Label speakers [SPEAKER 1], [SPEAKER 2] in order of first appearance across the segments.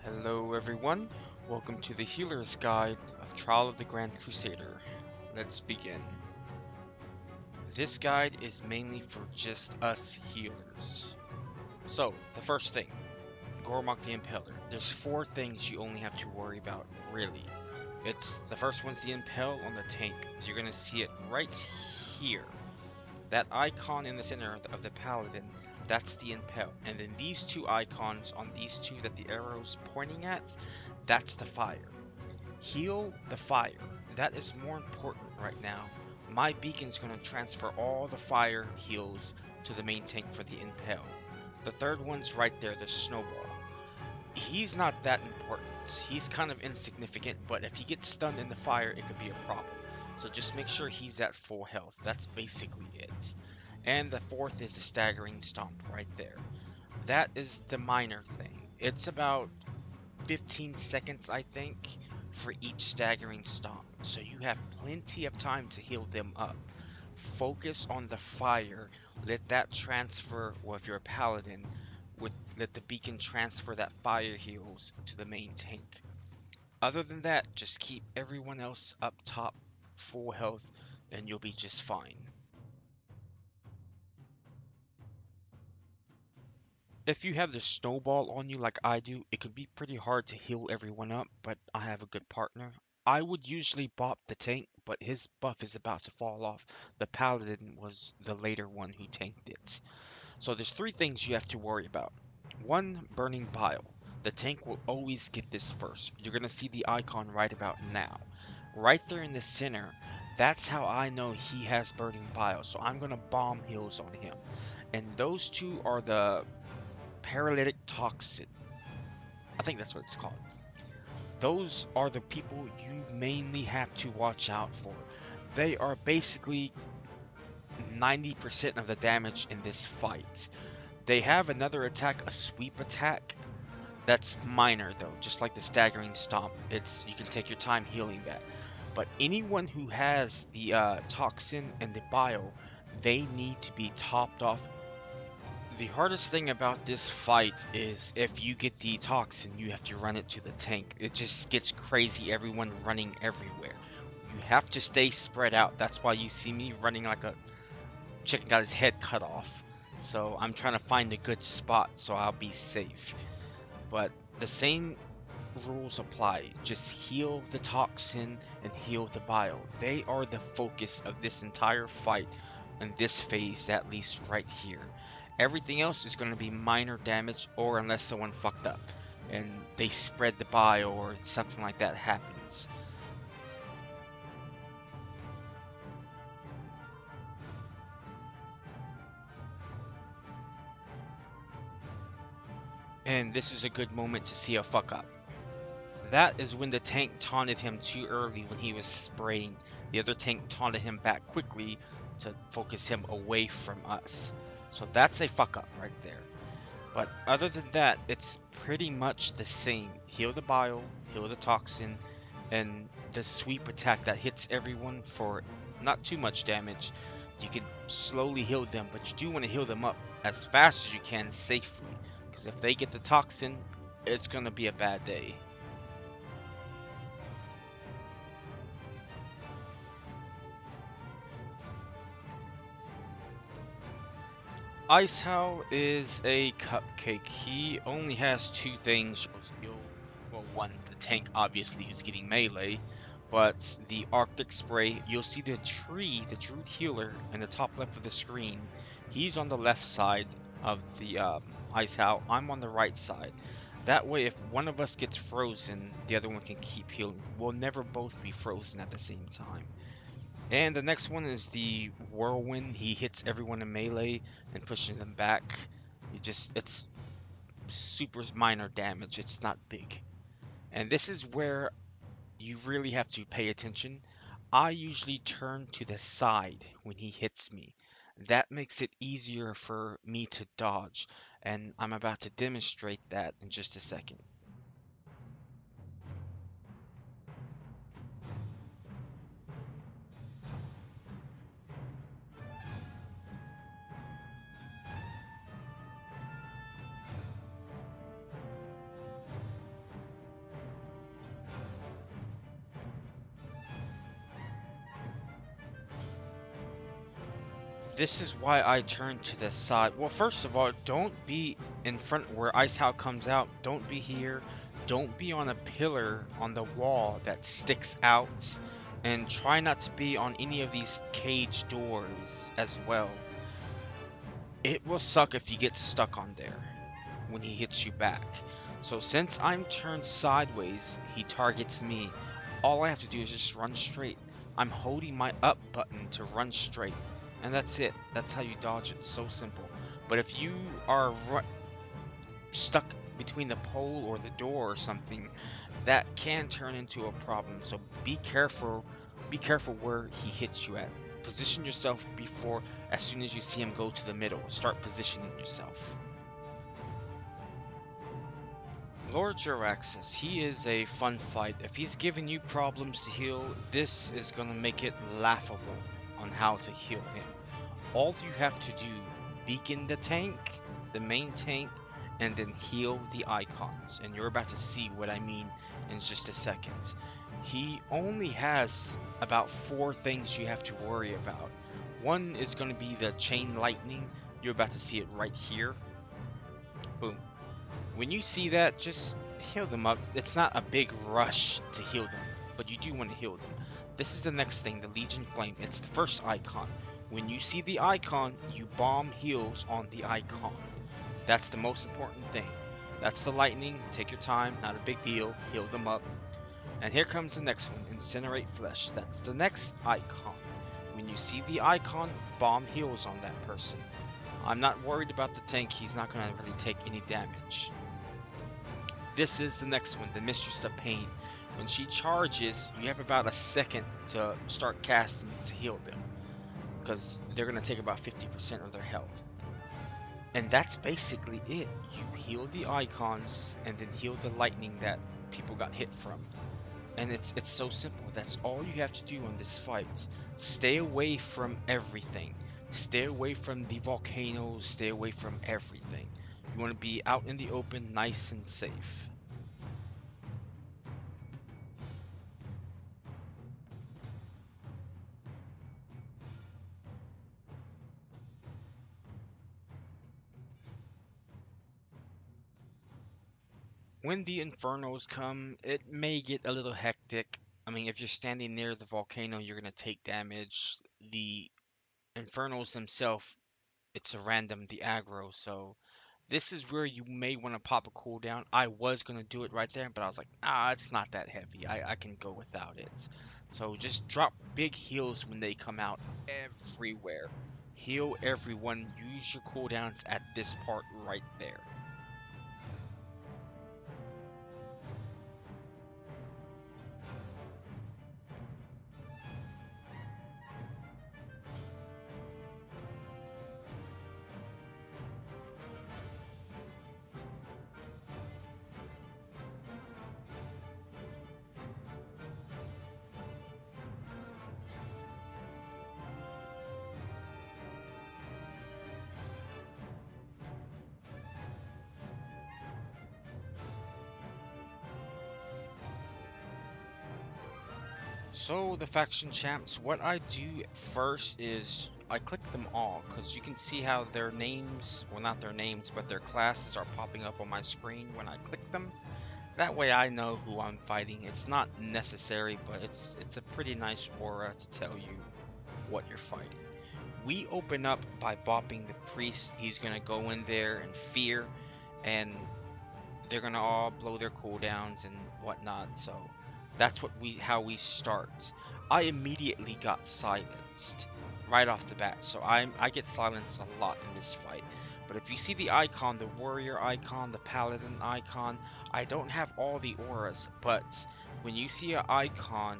[SPEAKER 1] Hello everyone, welcome to the Healer's Guide of Trial of the Grand Crusader. Let's begin. This guide is mainly for just us healers. So, the first thing, Gormok the Impaler. There's 4 things you only have to worry about, really. The first one's the Impale on the tank. You're gonna see it right here. That icon in the center of the Paladin, that's the Impale. And then these 2 icons on these 2 that the arrow's pointing at, that's the fire. Heal the fire. That is more important right now. My beacon's going to transfer all the fire heals to the main tank for the Impale. The third one's right there, the Snowball. He's not that important. He's kind of insignificant, but if he gets stunned in the fire, it could be a problem. So just make sure he's at full health. That's basically it. And the fourth is the Staggering Stomp right there. That is the minor thing. It's about 15 seconds, I think, for each Staggering Stomp. So you have plenty of time to heal them up. Focus on the fire. Let that transfer, well, if you're a paladin, let the beacon transfer that fire heals to the main tank. Other than that, just keep everyone else up top full health and you'll be just fine. If you have the snowball on you like I do, it can be pretty hard to heal everyone up, but I have a good partner. I would usually bop the tank, but his buff is about to fall off. The paladin was the later one who tanked it. So there's 3 things you have to worry about. 1, burning bile. The tank will always get this first. You're going to see the icon right about now. Right there in the center, that's how I know he has burning bile. So I'm going to bomb heals on him. And those 2 are the paralytic toxin. I think that's what it's called. Those are the people you mainly have to watch out for. They are basically 90% of the damage in this fight. They have another attack, a sweep attack. That's minor though, just like the Staggering Stomp. You can take your time healing that. But anyone who has the toxin and the bile, they need to be topped off. The hardest thing about this fight is if you get the toxin, you have to run it to the tank. It just gets crazy, everyone running everywhere. You have to stay spread out. That's why you see me running like a chicken got his head cut off. So I'm trying to find a good spot so I'll be safe. But the same rules apply. Just heal the toxin and heal the bile. They are the focus of this entire fight in this phase, at least right here. Everything else is going to be minor damage, or unless someone fucked up and they spread the bile or something like that happens. And this is a good moment to see a fuck up. That is when the tank taunted him too early when he was spraying. The other tank taunted him back quickly to focus him away from us. So that's a fuck up right there. But other than that, it's pretty much the same. Heal the bile, heal the toxin, and the sweep attack that hits everyone for not too much damage. You can slowly heal them, but you do want to heal them up as fast as you can safely. Because if they get the toxin, it's going to be a bad day. Ice Howl is a cupcake. He only has 2 things. Well, one, the tank obviously is getting melee, but the Arctic Spray, you'll see the tree, the Druid Healer, in the top left of the screen. He's on the left side of the Ice Howl. I'm on the right side. That way, if one of us gets frozen, the other one can keep healing. We'll never both be frozen at the same time. And the next one is the Whirlwind. He hits everyone in melee and pushes them back. It's super minor damage. It's not big. And this is where you really have to pay attention. I usually turn to the side when he hits me. That makes it easier for me to dodge. And I'm about to demonstrate that in just a second. This is why I turn to the side. Well, first of all, don't be in front where Ice House comes out. Don't be here. Don't be on a pillar on the wall that sticks out. And try not to be on any of these cage doors as well. It will suck if you get stuck on there when he hits you back. So since I'm turned sideways, he targets me. All I have to do is just run straight. I'm holding my up button to run straight. And that's it. That's how you dodge it. So simple. But if you are stuck between the pole or the door or something, that can turn into a problem. So be careful. Be careful where he hits you at. Position yourself before, as soon as you see him go to the middle. Start positioning yourself. Lord Jaraxxus, he is a fun fight. If he's giving you problems to heal, this is going to make it laughable on how to heal him. All you have to do, beacon the tank, the main tank, and then heal the icons. And you're about to see what I mean in just a second. He only has about 4 things you have to worry about. One is going to be the chain lightning. You're about to see it right here. Boom. When you see that, just heal them up. It's not a big rush to heal them, but you do want to heal them. This is the next thing, the Legion Flame. It's the first icon. When you see the icon, you bomb heals on the icon. That's the most important thing. That's the lightning. Take your time, not a big deal. Heal them up. And here comes the next one, Incinerate Flesh. That's the next icon. When you see the icon, bomb heals on that person. I'm not worried about the tank. He's not going to really take any damage. This is the next one, the Mistress of Pain. When she charges, you have about a second to start casting to heal them, because they're going to take about 50% of their health. And that's basically it. You heal the icons and then heal the lightning that people got hit from. And it's so simple. That's all you have to do on this fight. Stay away from everything. Stay away from the volcanoes. Stay away from everything. You want to be out in the open, nice and safe. When the infernos come, it may get a little hectic. I mean, if you're standing near the volcano, you're going to take damage. The infernos themselves, it's a random, the aggro, so this is where you may want to pop a cooldown. I was going to do it right there, but I was like, it's not that heavy. I can go without it. So just drop big heals when they come out everywhere. Heal everyone. Use your cooldowns at this part right there. So the faction champs, what I do first is I click them all, because you can see how their names, well not their names, but their classes are popping up on my screen when I click them. That way I know who I'm fighting. It's not necessary, but it's a pretty nice aura to tell you what you're fighting. We open up by bopping the priest. He's gonna go in there and fear, and they're gonna all blow their cooldowns and whatnot. So that's how we start. I immediately got silenced right off the bat, so I get silenced a lot in this fight. But if you see the icon, the warrior icon, the paladin icon, I don't have all the auras, but when you see an icon,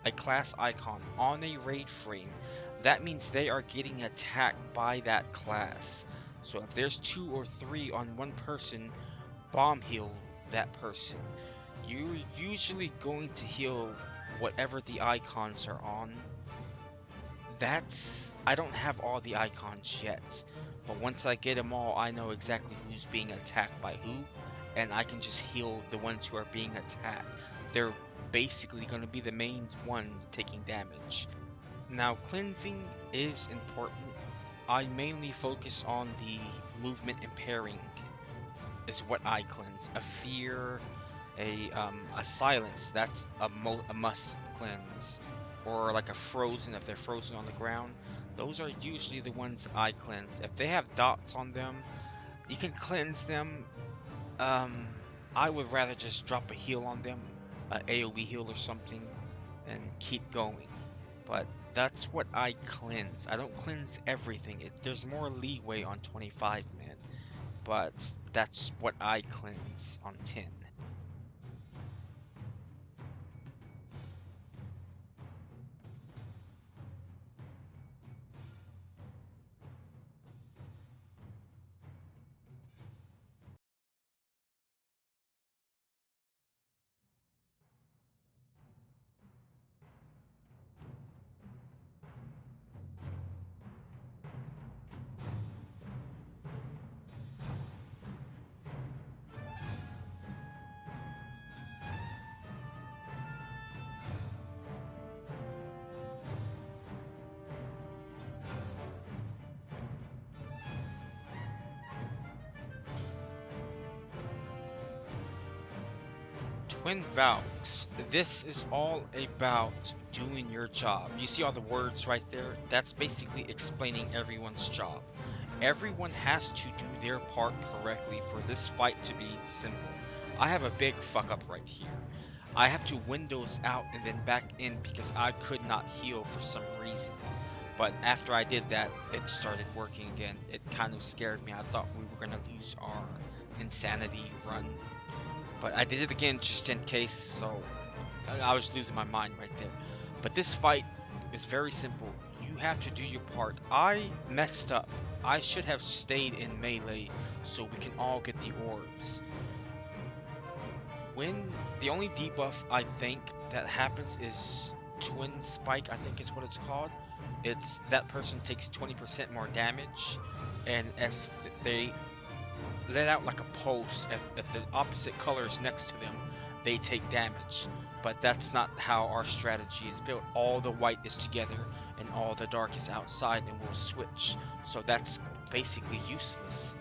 [SPEAKER 1] a class icon on a raid frame, that means they are getting attacked by that class. So if there's 2 or 3 on one person, bomb heal that person. You're usually going to heal whatever the icons are on. I don't have all the icons yet, but once I get them all, I know exactly who's being attacked by who, and I can just heal the ones who are being attacked. They're basically going to be the main one taking damage. Now, cleansing is important. I mainly focus on the movement impairing is what I cleanse. A fear, a silence, that's a must cleanse. Or like a frozen, if they're frozen on the ground. Those are usually the ones I cleanse. If they have dots on them, you can cleanse them. Um, I would rather just drop a heal on them, a AoE heal or something, and keep going. But that's what I cleanse. I don't cleanse everything. There's more leeway on 25 man, but that's what I cleanse on 10. Twin Valks. This is all about doing your job. You see all the words right there? That's basically explaining everyone's job. Everyone has to do their part correctly for this fight to be simple. I have a big fuck up right here. I have to Windows out and then back in because I could not heal for some reason. But after I did that, it started working again. It kind of scared me. I thought we were going to lose our insanity run. But I did it again just in case, so I was losing my mind right there. But this fight is very simple. You have to do your part. I messed up. I should have stayed in melee so we can all get the orbs. When the only debuff I think that happens is Twin Spike, I think is what it's called. It's that person takes 20% more damage, and if they let out like a pulse, if the opposite color is next to them, they take damage. But that's not how our strategy is built. All the white is together and all the dark is outside, and we'll switch. So that's basically useless.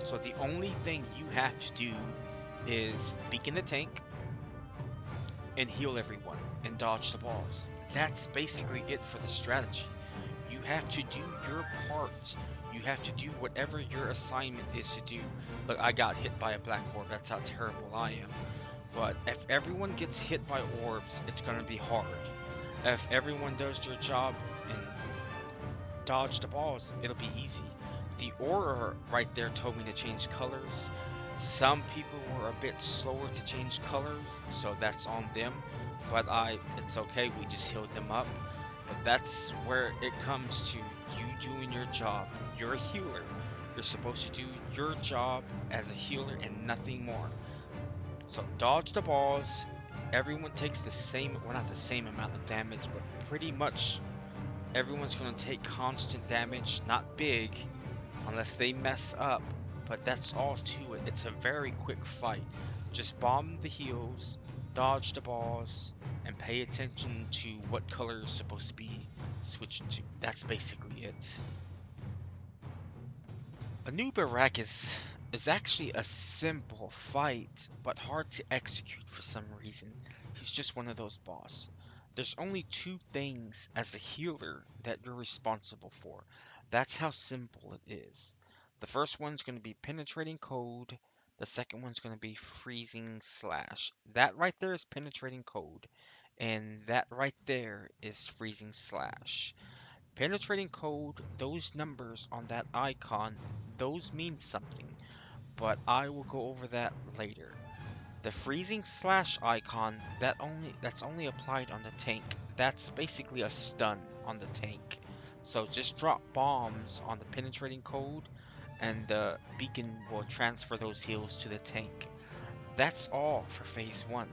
[SPEAKER 1] So the only thing you have to do is beacon the tank and heal everyone and dodge the balls. That's basically it for the strategy. You have to do your part. You have to do whatever your assignment is to do. Look, I got hit by a black orb. That's how terrible I am. But if everyone gets hit by orbs, it's going to be hard. If everyone does their job and dodge the balls, it'll be easy. The aura right there told me to change colors. Some people were a bit slower to change colors, so that's on them. But it's okay, we just healed them up. But that's where it comes to you doing your job. You're a healer. You're supposed to do your job as a healer and nothing more. So dodge the balls. Everyone takes the same, well, not the same amount of damage, but pretty much everyone's going to take constant damage. Not big, unless they mess up. But that's all to it. It's a very quick fight. Just bomb the heals, dodge the balls, and pay attention to what color is supposed to be switched to. That's basically it. Anub'arak is actually a simple fight, but hard to execute for some reason. He's just one of those boss. There's only two things as a healer that you're responsible for. That's how simple it is. The first one's going to be penetrating code. The second one's going to be freezing slash. That right there is penetrating code. And that right there is freezing slash. Penetrating code, those numbers on that icon, those mean something, but I will go over that later. The freezing slash icon, that's only applied on the tank. That's basically a stun on the tank. So just drop bombs on the penetrating code and the beacon will transfer those heals to the tank. That's all for phase 1.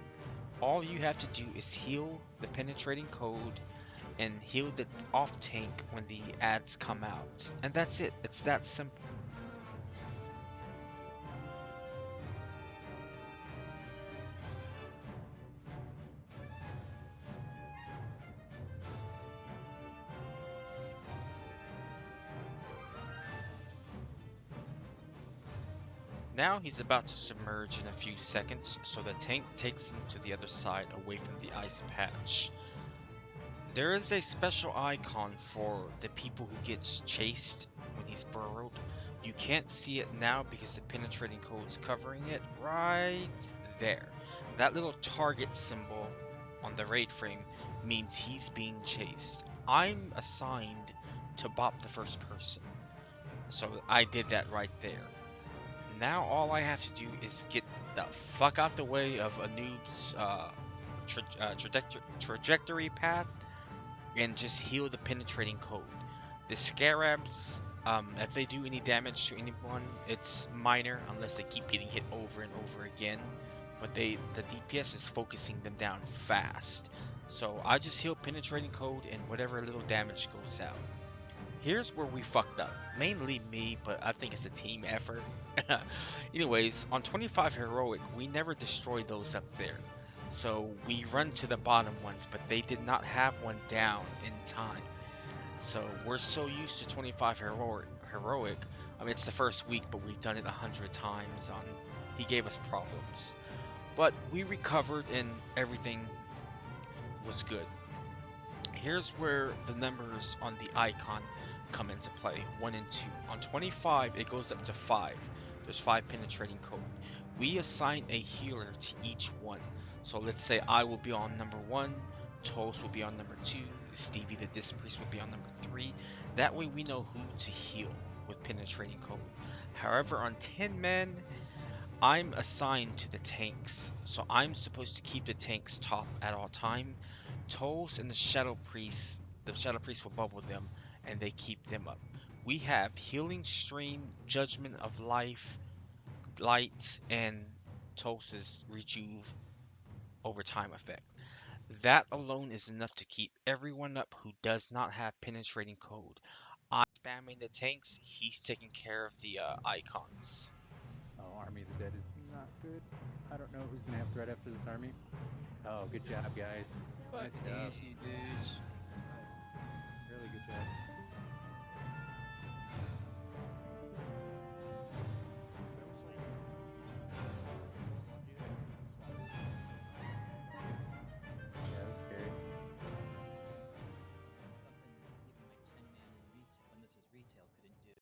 [SPEAKER 1] All you have to do is heal the penetrating code and heal the off tank when the ads come out. And that's it. It's that simple. Now he's about to submerge in a few seconds, so the tank takes him to the other side away from the ice patch. There is a special icon for the people who gets chased when he's burrowed. You can't see it now because the penetrating code's covering it right there. That little target symbol on the raid frame means he's being chased. I'm assigned to bop the first person, so I did that right there. Now all I have to do is get the fuck out the way of Anub's trajectory path and just heal the penetrating code. The scarabs, if they do any damage to anyone, it's minor unless they keep getting hit over and over again. But the DPS is focusing them down fast. So I just heal penetrating code and whatever little damage goes out. Here's where we fucked up. Mainly me, but I think it's a team effort. Anyways, on 25 heroic, we never destroyed those up there. So we run to the bottom ones, but they did not have one down in time. So we're so used to 25 heroic. I mean, it's the first week, but we've done it 100 times. He gave us problems, but we recovered and everything was good. Here's where the numbers on the icon come into play, 1 and 2. On 25, it goes up to 5. There's 5 penetrating code. We assign a healer to each one. So let's say I will be on number 1, Toast will be on number 2, Stevie the Disc Priest will be on number 3. That way we know who to heal with penetrating code. However, on 10 men, I'm assigned to the tanks. So I'm supposed to keep the tanks top at all time. Toast and the Shadow Priest will bubble them and they keep them up. We have Healing Stream, Judgment of Life, Light, and Toast's Rejuve over time effect. That alone is enough to keep everyone up who does not have penetrating code. I'm spamming the tanks, he's taking care of the icons.
[SPEAKER 2] Oh, Army of the Dead is not good. I don't know who's gonna have threat after this army. Oh, good job, guys. Nice
[SPEAKER 3] Fucking
[SPEAKER 2] job.
[SPEAKER 3] easy, dudes.
[SPEAKER 2] Nice. Really good job.